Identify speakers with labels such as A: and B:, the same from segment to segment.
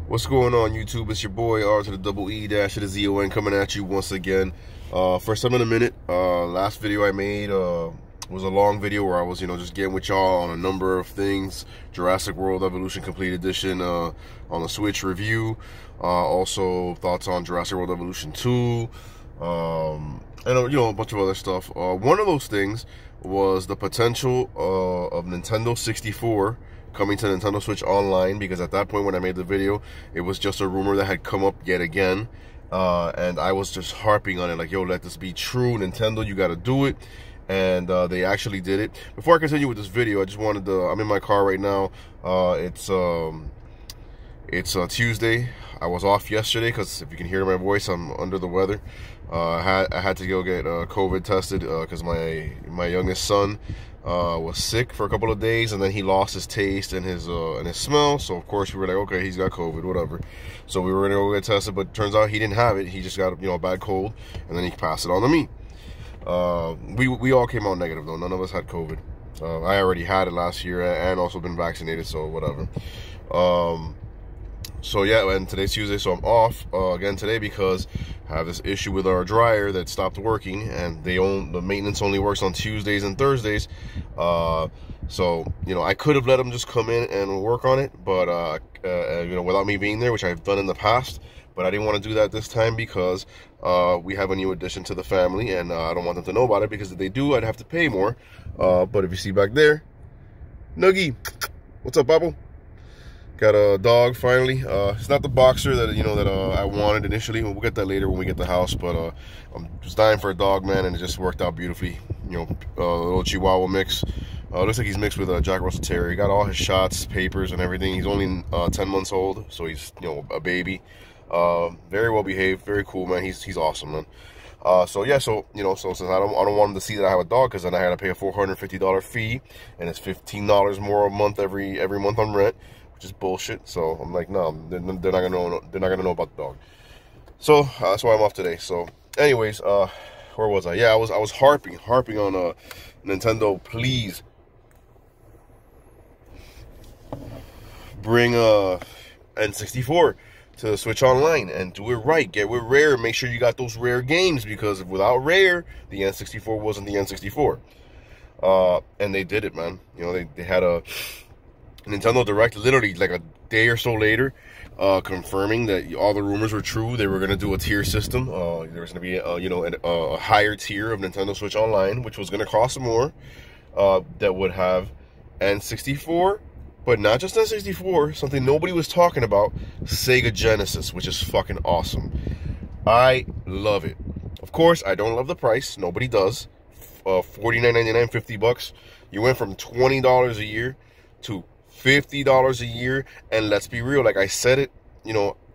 A: What's going on, YouTube? It's your boy R to the double E dash to the ZON coming at you once again. First time in a minute. Last video I made was a long video where I was, just getting with y'all on a number of things. Jurassic World Evolution Complete Edition on the Switch review. Also thoughts on Jurassic World Evolution 2. And a bunch of other stuff. One of those things was the potential of Nintendo 64 coming to Nintendo Switch Online, because at that point when I made the video, it was just a rumor that had come up yet again, and I was just harping on it, like, yo, let this be true, Nintendo, you gotta do it. And they actually did it. Before I continue with this video, I just wanted to, I'm in my car right now. It's Tuesday. I was off yesterday because, if you can hear my voice, I'm under the weather. I had to go get COVID tested because my youngest son was sick for a couple of days, and then he lost his taste and his smell. So of course we were like, okay, he's got COVID, whatever. So we were gonna go get tested, but turns out he didn't have it. He just got a bad cold, and then he passed it on to me. We all came out negative though. None of us had COVID. I already had it last year and also been vaccinated, so whatever. So yeah, and today's Tuesday, so I'm off again today because I have this issue with our dryer that stopped working, and the maintenance only works on Tuesdays and Thursdays. So I could have let them just come in and work on it, but without me being there, which I've done in the past. But I didn't want to do that this time because we have a new addition to the family, and I don't want them to know about it, because if they do, I'd have to pay more. But if you see back there, Nuggie, what's up, Bubble? Got a dog finally. It's not the boxer that I wanted initially. We'll get that later when we get the house. But I'm just dying for a dog, man, and it just worked out beautifully. A little Chihuahua mix. Looks like he's mixed with a Jack Russell Terrier. He got all his shots, papers, and everything. He's only 10 months old, so he's a baby. Very well behaved, very cool, man. He's awesome, man. So since I don't want him to see that I have a dog, because then I had to pay a $450 fee, and it's $15 more a month every month on rent, which is bullshit. So I'm like, no, they're not gonna know about the dog. So that's why I'm off today. So anyways, where was I? Yeah, I was harping on Nintendo, please bring N64 to the Switch Online and do it right. Get with Rare. Make sure you got those Rare games, because without Rare, the N64 wasn't the N64. And they did it, man. They had a Nintendo Direct literally like a day or so later, confirming that all the rumors were true. They were going to do a tier system. There was going to be a higher tier of Nintendo Switch Online, which was going to cost more, that would have N64, but not just N64, something nobody was talking about, Sega Genesis, which is fucking awesome. I love it. Of course, I don't love the price. Nobody does. $49.99, $50. You went from $20 a year to $50 a year, and let's be real, like I said it,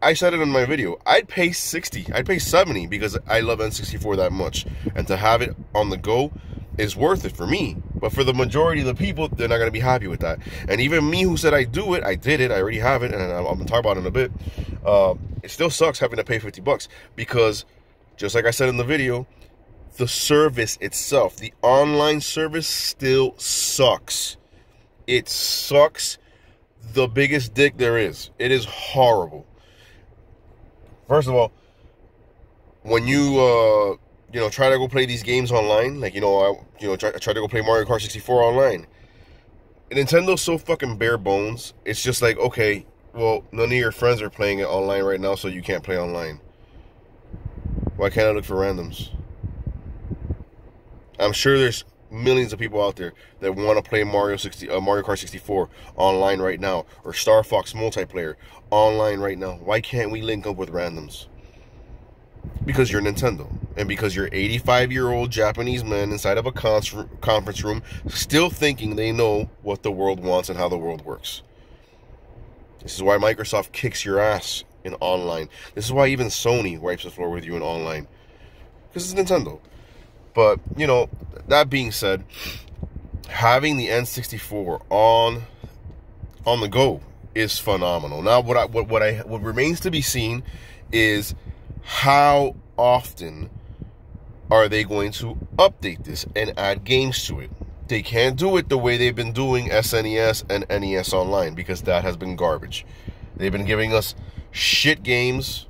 A: I said it in my video, I'd pay $60, I'd pay $70, because I love N64 that much, and to have it on the go is worth it for me. But for the majority of the people, they're not going to be happy with that. And even me, who said I do it, I did it, I already have it, and I'm going to talk about it in a bit. It still sucks having to pay $50, because just like I said in the video, the service itself, the online service, still sucks. It sucks the biggest dick there is. It is horrible. First of all, when you try to go play these games online, like try to go play Mario Kart 64 online, Nintendo's so fucking bare bones. It's just like, okay, well, none of your friends are playing it online right now, so you can't play online. Why can't I look for randoms? I'm sure there's millions of people out there that want to play Mario Kart 64 online right now, or Star Fox multiplayer online right now. Why can't we link up with randoms? Because you're Nintendo, and because you're 85-year-old Japanese men inside of a conference room still thinking they know what the world wants and how the world works. This is why Microsoft kicks your ass in online. This is why even Sony wipes the floor with you in online, because it's Nintendo. But, that being said, having the N64 on the go is phenomenal. Now, what remains to be seen is how often are they going to update this and add games to it. They can't do it the way they've been doing SNES and NES Online, because that has been garbage. They've been giving us shit games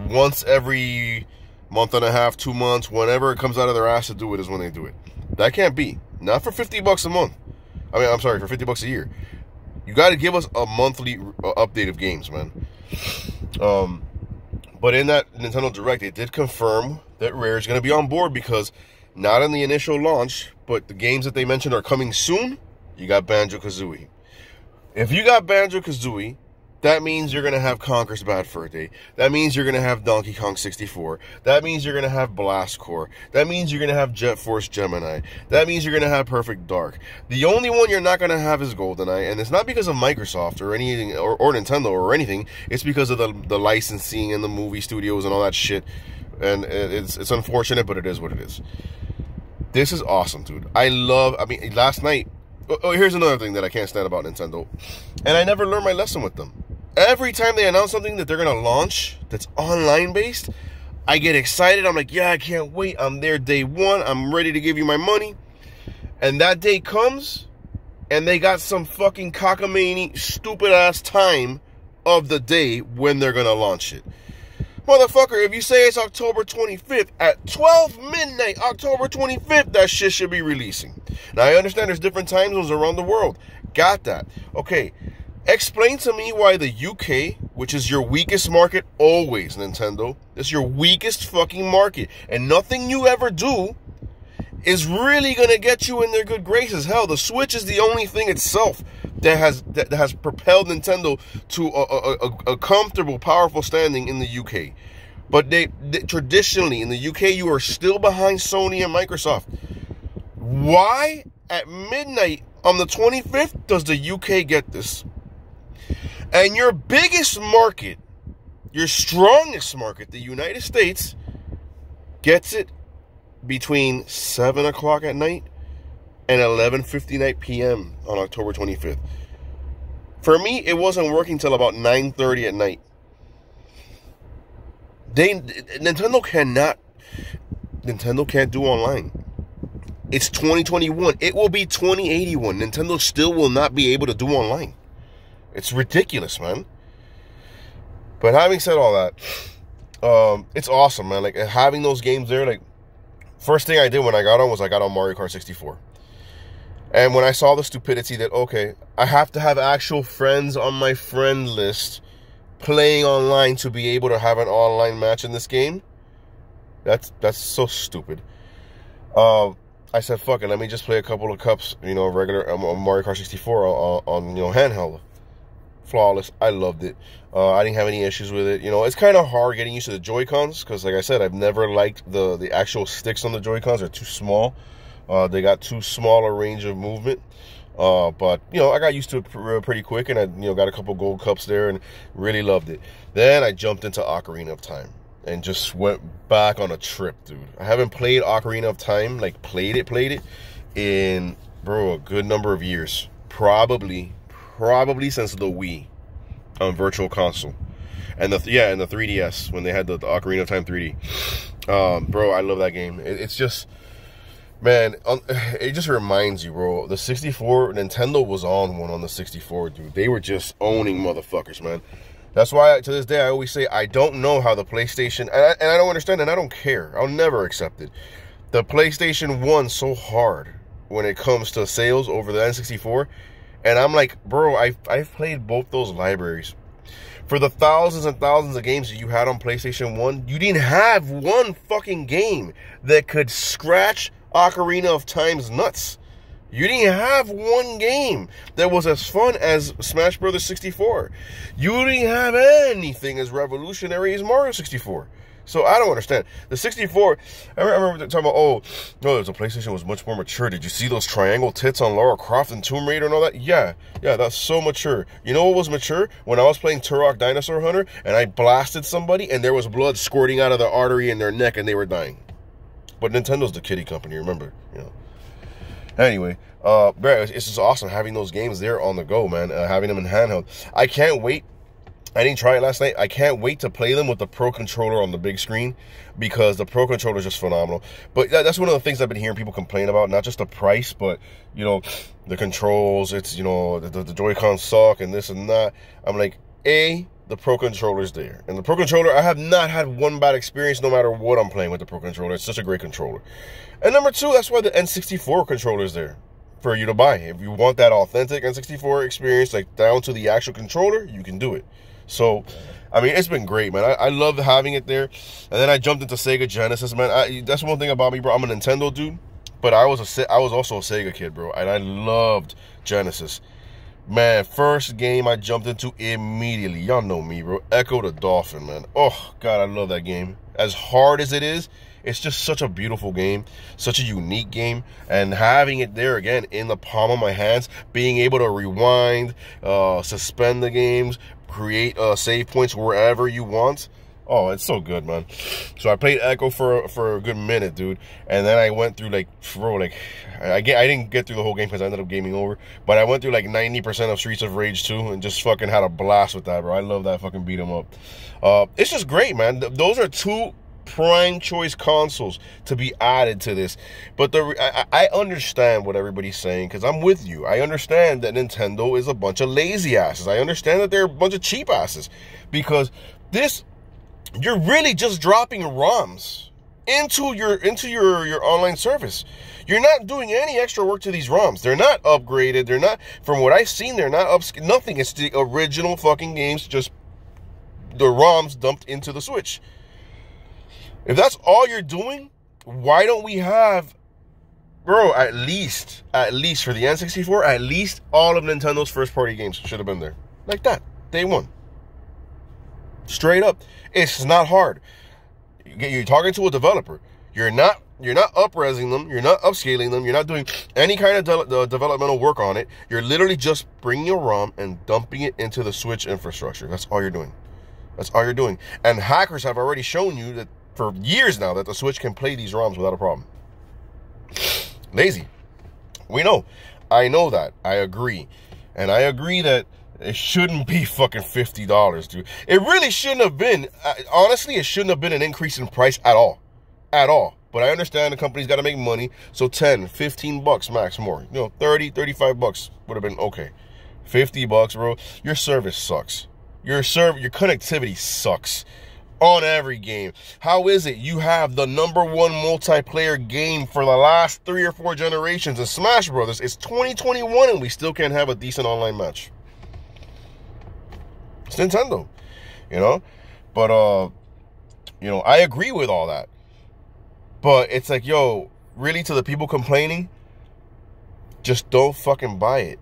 A: once every month and a half, 2 months, whenever it comes out of their ass to do it is when they do it. That can't be. Not for $50 a month. I mean, I'm sorry, for $50 a year. You got to give us a monthly update of games, man. But in that Nintendo Direct, they did confirm that Rare is going to be on board because not in the initial launch, but the games that they mentioned are coming soon. You got Banjo-Kazooie. If you got Banjo-Kazooie, that means you're going to have Conker's Bad Fur Day. That means you're going to have Donkey Kong 64. That means you're going to have Blast Corps. That means you're going to have Jet Force Gemini. That means you're going to have Perfect Dark. The only one you're not going to have is GoldenEye, and it's not because of Microsoft or anything, or Nintendo or anything. It's because of the licensing and the movie studios and all that shit. And it's unfortunate, but it is what it is. This is awesome, dude. I mean, last night, here's another thing that I can't stand about Nintendo. And I never learned my lesson with them. Every time they announce something that they're going to launch that's online based, I get excited. I'm like, yeah, I can't wait. I'm there day one. I'm ready to give you my money. And that day comes, and they got some fucking cockamamie, stupid ass time of the day when they're going to launch it. Motherfucker, if you say it's October 25th, at 12 midnight, October 25th, that shit should be releasing. Now, I understand there's different time zones around the world. Got that. Okay, explain to me why the UK, which is your weakest market always, Nintendo, it's your weakest fucking market, and nothing you ever do is really going to get you in their good graces. Hell, the Switch is the only thing itself that has propelled Nintendo to a comfortable, powerful standing in the UK. But they traditionally, in the UK, you are still behind Sony and Microsoft. Why, at midnight on the 25th, does the UK get this? And your biggest market, your strongest market, the United States, gets it between 7 o'clock at night and 11:59 p.m. on October 25th. For me, it wasn't working till about 9:30 at night. Nintendo can't do online. It's 2021. It will be 2081. Nintendo still will not be able to do online. It's ridiculous, man. But having said all that, it's awesome, man. Like, having those games there, like, first thing I did when I got on was I got on Mario Kart 64. And when I saw the stupidity that, okay, I have to have actual friends on my friend list playing online to be able to have an online match in this game, that's so stupid. I said, fuck it, let me just play a couple of cups, regular Mario Kart 64 on handheld. Flawless. I loved it. I didn't have any issues with it. It's kind of hard getting used to the Joy-Cons because, like I said, I've never liked the actual sticks on the Joy-Cons. They're too small. They got too small a range of movement. But, I got used to it pretty quick, and I, got a couple gold cups there and really loved it. Then I jumped into Ocarina of Time and just went back on a trip, dude. I haven't played Ocarina of Time, like played it in, bro, a good number of years. Probably since the Wii on Virtual Console. And the 3DS, when they had the Ocarina of Time 3D. Bro, I love that game. It's just, man, it just reminds you, bro. The 64, Nintendo was on the 64, dude. They were just owning motherfuckers, man. That's why, to this day, I always say, I don't know how the PlayStation, and I don't understand, and I don't care. I'll never accept it. The PlayStation won so hard when it comes to sales over the N64, and I'm like, bro, I've played both those libraries. For the thousands and thousands of games that you had on PlayStation 1, you didn't have one fucking game that could scratch Ocarina of Time's nuts. You didn't have one game that was as fun as Smash Bros. 64. You didn't have anything as revolutionary as Mario 64. So I don't understand. The 64, I remember talking about, oh, no, the PlayStation was much more mature. Did you see those triangle tits on Lara Croft and Tomb Raider and all that? Yeah, that's so mature. You know what was mature? When I was playing Turok Dinosaur Hunter and I blasted somebody and there was blood squirting out of their artery in their neck and they were dying. But Nintendo's the kiddie company, remember? Anyway, it's just awesome having those games there on the go, man. Having them in handheld. I can't wait. I didn't try it last night. I can't wait to play them with the Pro Controller on the big screen because the Pro Controller is just phenomenal. But that's one of the things I've been hearing people complain about. Not just the price, but, the controls. It's, the Joy-Cons suck and this and that. I'm like, The Pro Controller's there. And the Pro Controller, I have not had one bad experience no matter what I'm playing with the Pro Controller. It's such a great controller. And number 2, that's why the N64 controller is there for you to buy. If you want that authentic N64 experience, like down to the actual controller, you can do it. So, I mean, it's been great, man. I love having it there. And then I jumped into Sega Genesis, man. That's one thing about me, bro. I'm a Nintendo dude, but I was also a Sega kid, bro. And I loved Genesis. Man, first game I jumped into immediately. Y'all know me, bro. Echo the Dolphin, man. Oh, God, I love that game. As hard as it is, it's just such a beautiful game, such a unique game. And having it there again in the palm of my hands, being able to rewind, suspend the games, create save points wherever you want. Oh, it's so good, man. So I played Echo for a good minute, dude. And then I went through, like, bro, like, I didn't get through the whole game because I ended up gaming over. But I went through, like, 90% of Streets of Rage 2 and just fucking had a blast with that, bro. I love that fucking beat 'em up. It's just great, man. Those are 2 prime choice consoles to be added to this. But I understand what everybody's saying, because I'm with you. I understand that Nintendo is a bunch of lazy asses. I understand that they're a bunch of cheap asses, because this, you're really just dropping ROMs into your online service. You're not doing any extra work to these ROMs. They're not upgraded. They're not, from what I've seen, they're not nothing. It's the original fucking games, just the ROMs dumped into the Switch. If that's all you're doing, why don't we have, bro, at least for the N64, at least all of Nintendo's first-party games should have been there. Like that, day one. Straight up. It's not hard. You're talking to a developer. You're not up-resing them. You're not upscaling them. You're not doing any kind of developmental work on it. You're literally just bringing a ROM and dumping it into the Switch infrastructure. That's all you're doing. That's all you're doing. And hackers have already shown you that for years now that the Switch can play these ROMs without a problem. Lazy. We know. I know that. I agree. And I agree that it shouldn't be fucking $50, dude. It really shouldn't have been. Honestly, it shouldn't have been an increase in price at all. At all. But I understand the company's got to make money. So 10, 15 bucks max more. You know, 30, 35 bucks would have been okay. 50 bucks, bro. Your service sucks. Your connectivity sucks. On every game. How is it you have the #1 multiplayer game for the last 3 or 4 generations in Smash Brothers? It's 2021 and we still can't have a decent online match. It's Nintendo, you know? But, you know, I agree with all that. But it's like, yo, really, to the people complaining, just don't fucking buy it.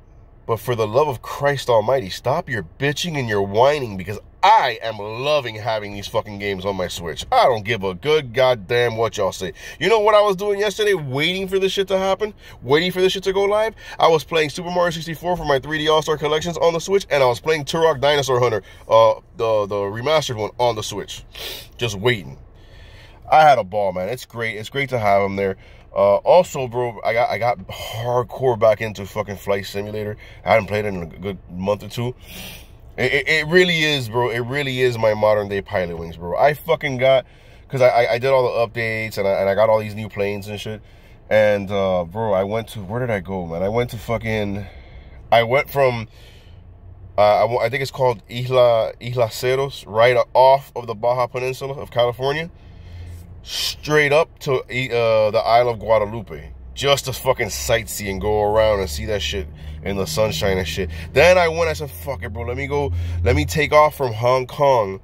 A: But for the love of Christ almighty, stop your bitching and your whining, because I am loving having these fucking games on my Switch. I don't give a good goddamn what y'all say. You know what I was doing yesterday, waiting for this shit to happen? Waiting for this shit to go live? I was playing Super Mario 64 for my 3D All-Star collections on the Switch, and I was playing Turok Dinosaur Hunter, the remastered one, on the Switch. Just waiting. I had a ball, man. It's great. It's great to have them there. Also, bro, I got hardcore back into fucking Flight Simulator. I hadn't played it in a good month or 2. It really is, bro. It really is my modern day Pilot Wings, bro. I fucking got, because I did all the updates, and I got all these new planes and shit. And, bro, I went to, where did I go, man? I went from, I think it's called Isla Ceros, right off of the Baja Peninsula of California, straight up to the Isle of Guadalupe, just to fucking sightsee and go around and see that shit in the sunshine and shit. Then I said, fuck it, bro, let me take off from Hong Kong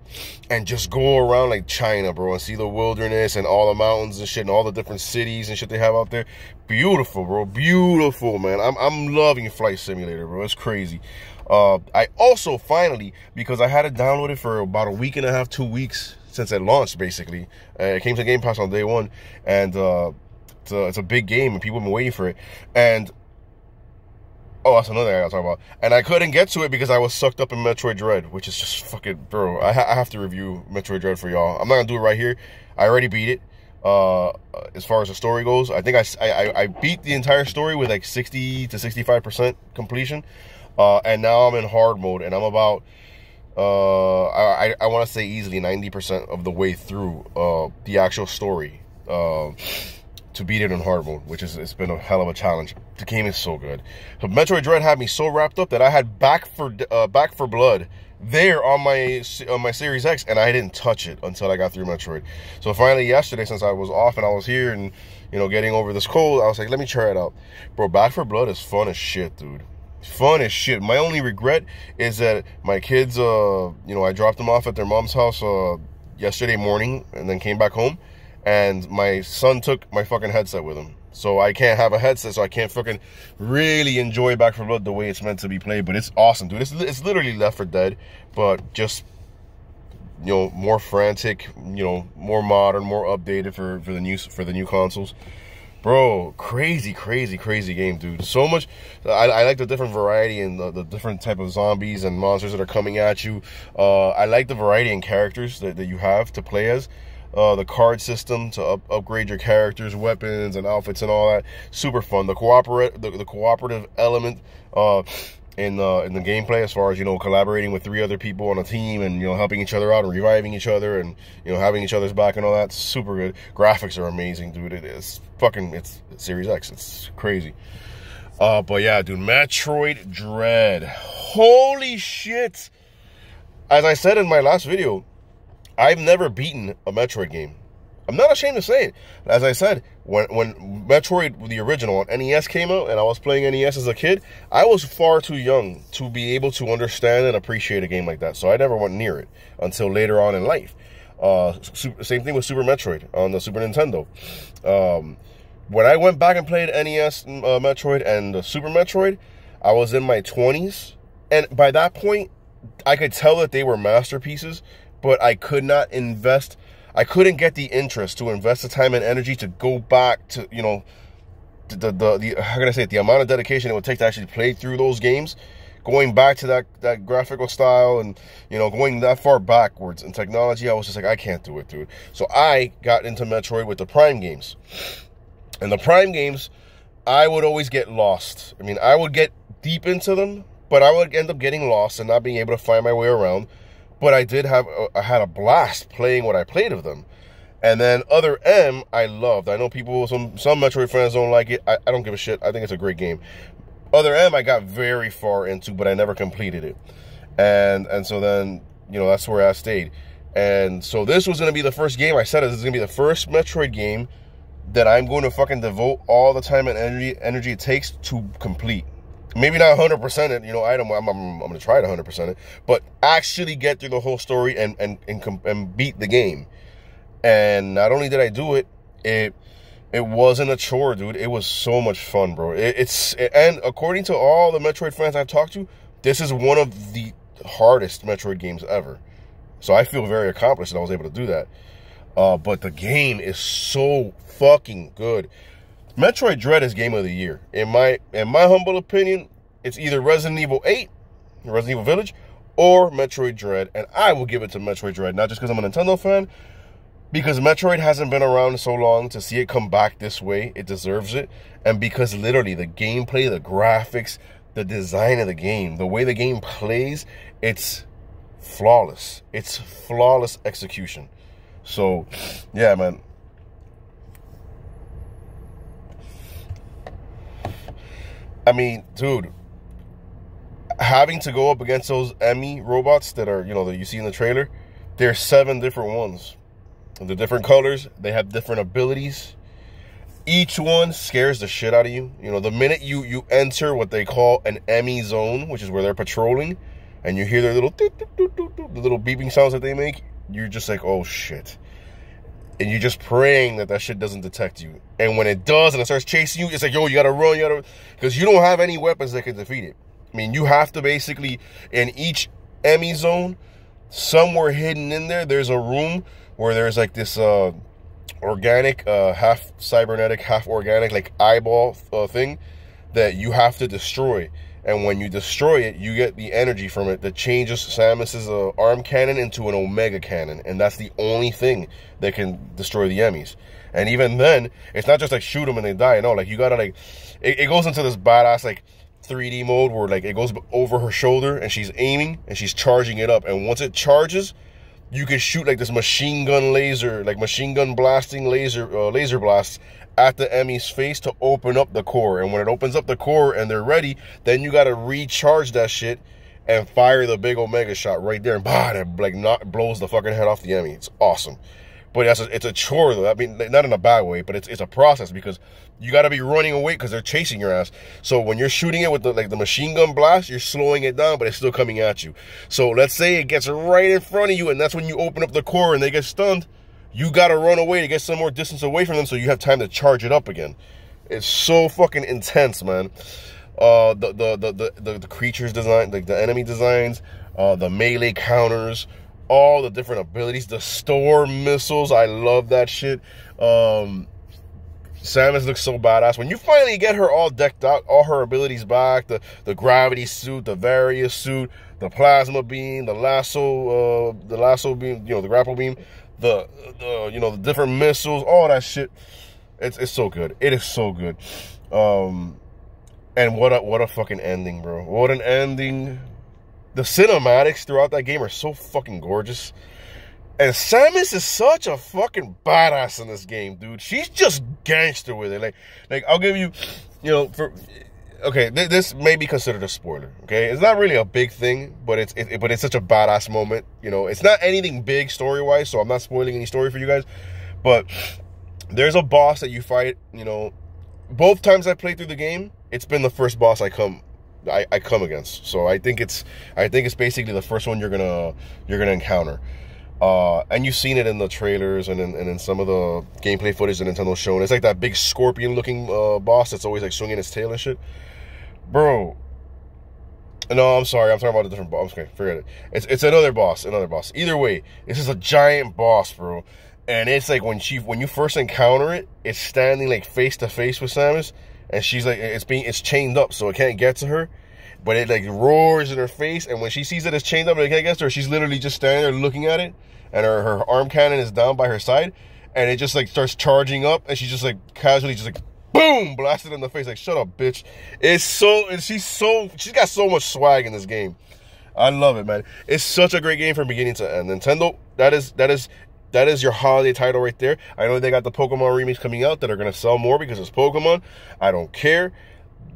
A: and just go around like China, bro, and see the wilderness and all the mountains and shit and all the different cities and shit they have out there. Beautiful, bro, beautiful, man. I'm loving Flight Simulator, bro. It's crazy. I also finally, because I had it downloaded for about a week and a half, 2 weeks since it launched, basically. It came to Game Pass on day 1, and it's a big game, and people have been waiting for it. And oh, that's another thing I gotta talk about. And I couldn't get to it because I was sucked up in Metroid Dread, which is just fucking, bro. I have to review Metroid Dread for y'all. I'm not gonna do it right here. I already beat it. As far as the story goes, I think I beat the entire story with like 60 to 65% completion. And now I'm in hard mode, and I'm about I want to say easily 90% of the way through the actual story. to beat it in hard mode, which is, it's been a hell of a challenge. The game is so good. But Metroid Dread had me so wrapped up that I had Back for Blood there on my Series X, and I didn't touch it until I got through Metroid. So finally yesterday, since I was off and I was here and, you know, getting over this cold, I was like, let me try it out. Bro, Back for Blood is fun as shit, dude. Fun as shit. My only regret is that my kids, you know, I dropped them off at their mom's house yesterday morning and then came back home, and my son took my fucking headset with him. So I can't have a headset, so I can't fucking really enjoy Back 4 Blood the way it's meant to be played. But it's awesome, dude. It's literally Left 4 Dead, but just, you know, more frantic, you know, more modern, more updated for the new consoles. Bro, crazy game, dude. So much. I like the different variety and the different type of zombies and monsters that are coming at you. I like the variety in characters that you have to play as. The card system to upgrade your characters, weapons, and outfits and all that. Super fun. The cooperative element in the gameplay, as far as, you know, collaborating with 3 other people on a team and, you know, helping each other out and reviving each other and, you know, having each other's back and all that. Super good. Graphics are amazing, dude. It's Series X. It's crazy. But yeah, dude, Metroid Dread. Holy shit. As I said in my last video, I've never beaten a Metroid game. I'm not ashamed to say it. As I said, when Metroid, the original, on NES came out, and I was playing NES as a kid, I was far too young to be able to understand and appreciate a game like that. So I never went near it until later on in life. Same thing with Super Metroid on the Super Nintendo. When I went back and played NES Metroid and Super Metroid, I was in my 20s. And by that point, I could tell that they were masterpieces, but I could not invest. I couldn't get the interest to invest the time and energy to go back to, you know, the how can I say it, the amount of dedication it would take to actually play through those games. Going back to that graphical style and, you know, going that far backwards in technology, I was just like, I can't do it, dude. So I got into Metroid with the Prime games. And the Prime games, I would always get lost. I mean, I would get deep into them, but I would end up getting lost and not being able to find my way around. But I had a blast playing what I played of them. And then Other M, I loved. I know people, some Metroid fans don't like it. I don't give a shit. I think it's a great game. Other M, I got very far into, but I never completed it. And so then, you know, that's where I stayed. And so this was going to be the first game. I said this is going to be the first Metroid game that I'm going to fucking devote all the time and energy it takes to complete. Maybe not 100% it, you know, I'm going to try to 100% it, but actually get through the whole story and beat the game. And not only did I do it, it wasn't a chore, dude. It was so much fun, bro. And according to all the Metroid fans I've talked to, this is one of the hardest Metroid games ever. So I feel very accomplished that I was able to do that. But the game is so fucking good. Metroid Dread is game of the year. In my humble opinion, it's either Resident Evil 8, Resident Evil Village, or Metroid Dread. And I will give it to Metroid Dread, not just because I'm a Nintendo fan, because Metroid hasn't been around so long to see it come back this way. It deserves it. And because literally the gameplay, the graphics, the design of the game, the way the game plays, it's flawless. It's flawless execution. So, yeah, man. I mean, dude, having to go up against those Emmy robots that are, you know, that you see in the trailer, there's 7 different ones. The different colors, they have different abilities. Each one scares the shit out of you. You know, the minute you enter what they call an Emmy zone, which is where they're patrolling, and you hear their little the little beeping sounds that they make, you're just like, oh shit. And you're just praying that shit doesn't detect you. And when it does and it starts chasing you, it's like, yo, you gotta run, because you don't have any weapons that can defeat it. I mean, you have to basically, in each Emmy zone, somewhere hidden in there, there's a room where there's like this organic, half cybernetic, half organic, like eyeball thing that you have to destroy. And when you destroy it, you get the energy from it that changes Samus's arm cannon into an Omega cannon. And that's the only thing that can destroy the Emmys. And even then, it's not just like shoot them and they die. No, like you gotta like, it goes into this badass like 3D mode where like it goes over her shoulder and she's aiming and she's charging it up. And once it charges, you can shoot like this machine gun laser, like machine gun blasting laser blasts at the enemy's face to open up the core. And when it opens up the core and they're ready, then you got to recharge that shit and fire the big Omega shot right there, and bah, it like blows the fucking head off the enemy. It's awesome. But it's a chore though. I mean, not in a bad way, but it's a process, because you got to be running away because they're chasing your ass. So when you're shooting it with the machine gun blast, you're slowing it down, but it's still coming at you. So let's say it gets right in front of you, and that's when you open up the core and they get stunned. You got to run away to get some more distance away from them so you have time to charge it up again. It's so fucking intense, man. The creatures design, like the enemy designs, the melee counters, all the different abilities, the storm missiles, I love that shit. Samus looks so badass. When you finally get her all decked out, all her abilities back, the gravity suit, the various suit, the plasma beam, the lasso beam, the grapple beam, the different missiles, all that shit. It's so good. It is so good. And what a fucking ending, bro. What an ending. The cinematics throughout that game are so fucking gorgeous. And Samus is such a fucking badass in this game, dude. She's just gangster with it. Like I'll give you, okay, this may be considered a spoiler, okay? It's not really a big thing, but it's such a badass moment. It's not anything big story-wise, so I'm not spoiling any story for you guys. But there's a boss that you fight, both times I played through the game, it's been the first boss I come against. So I think it's basically the first one you're gonna encounter. And you've seen it in the trailers and in some of the gameplay footage that Nintendo's shown. It's like that big scorpion looking boss that's always like swinging his tail and shit. Bro. No, I'm sorry. I'm talking about a different boss. Okay, forget it. It's another boss. Either way, this is a giant boss, bro. And it's like when you first encounter it, it's standing like face to face with Samus, and she's like it's chained up, so it can't get to her. But it like roars in her face, and when she sees that it's chained up and it can't get to her, she's literally just standing there looking at it, and her arm cannon is down by her side, and it just like starts charging up, and she's just like casually just like boom, blasted in the face, like shut up, bitch. She's got so much swag in this game. I love it, man. It's such a great game from beginning to end. Nintendo, that is your holiday title right there. I know they got the Pokemon remakes coming out that are going to sell more because it's Pokemon. I don't care.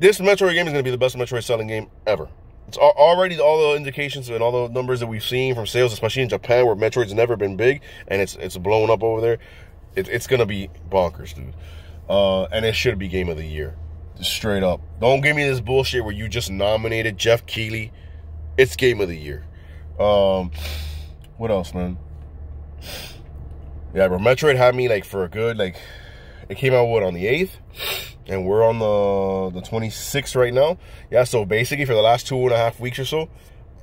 A: This Metroid game is going to be the best Metroid selling game ever. It's already all the indications and all the numbers that we've seen from sales, especially in Japan where Metroid's never been big and it's blown up over there. It's going to be bonkers, dude. And it should be Game of the Year. Straight up. Don't give me this bullshit where you just nominated Jeff Keighley. It's Game of the Year. What else, man? Yeah, bro, Metroid had me, like, for a good, like, it came out, on the 8th? And we're on the 26th right now. Yeah, so basically for the last 2.5 weeks or so,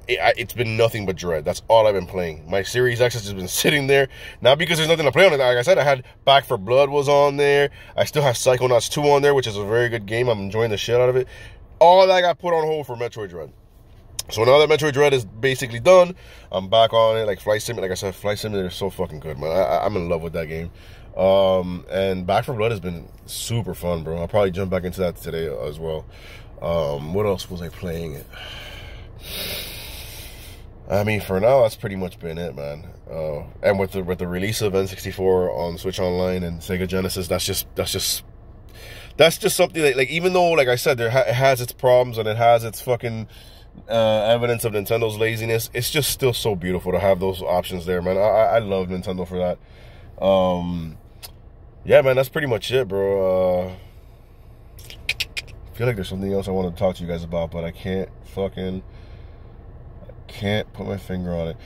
A: it's been nothing but Dread. That's all I've been playing. My Series X has just been sitting there. Not because there's nothing to play on it. Like I said, I had Back 4 Blood was on there. I still have Psychonauts 2 on there, which is a very good game. I'm enjoying the shit out of it. All that got put on hold for Metroid Dread. So now that Metroid Dread is basically done, I'm back on it. Like Flight Simulator, like I said, Flight Simulator is so fucking good, man. I'm in love with that game. And Back 4 Blood has been super fun, bro. I'll probably jump back into that today as well. What else was I playing? I mean, for now, that's pretty much been it, man. And with the release of N64 on Switch Online and Sega Genesis, that's just something that, like, even though, like I said, it has its problems and it has its fucking evidence of Nintendo's laziness, it's just still so beautiful to have those options there, man. I love Nintendo for that. Yeah, man, that's pretty much it, bro. I feel like there's something else I want to talk to you guys about, but I can't put my finger on it.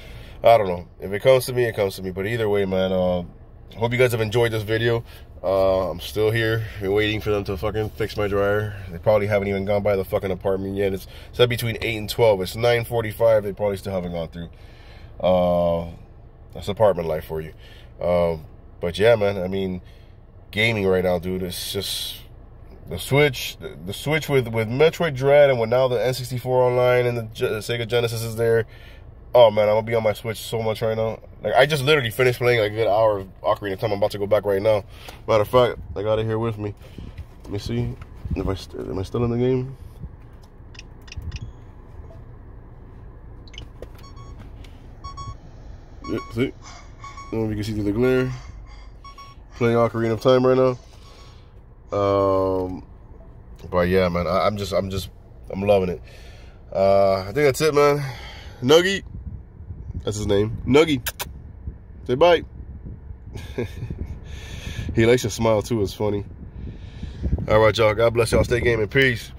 A: I don't know. If it comes to me, it comes to me. But either way, man, hope you guys have enjoyed this video. I'm still here. Been waiting for them to fucking fix my dryer. They probably haven't even gone by the fucking apartment yet. It's said between 8 and 12. It's 9:45. They probably still haven't gone through. That's apartment life for you. But yeah, man, I mean, gaming right now, dude, it's just the Switch with Metroid Dread, and with now the N64 online and the Sega Genesis is there. Oh man, I'm gonna be on my Switch so much right now. Like, I just literally finished playing like a good hour of Ocarina of Time. I'm about to go back right now. Matter of fact, I got it here with me. Let me see if am I still in the game? See? I don't know if you can see through the glare. Playing Ocarina of Time right now. But yeah, man, I'm loving it. I think that's it, man. Nuggy, that's his name. Nuggy, say bye. He likes your smile too. It's funny. All right, y'all. God bless y'all. Stay gaming. Peace.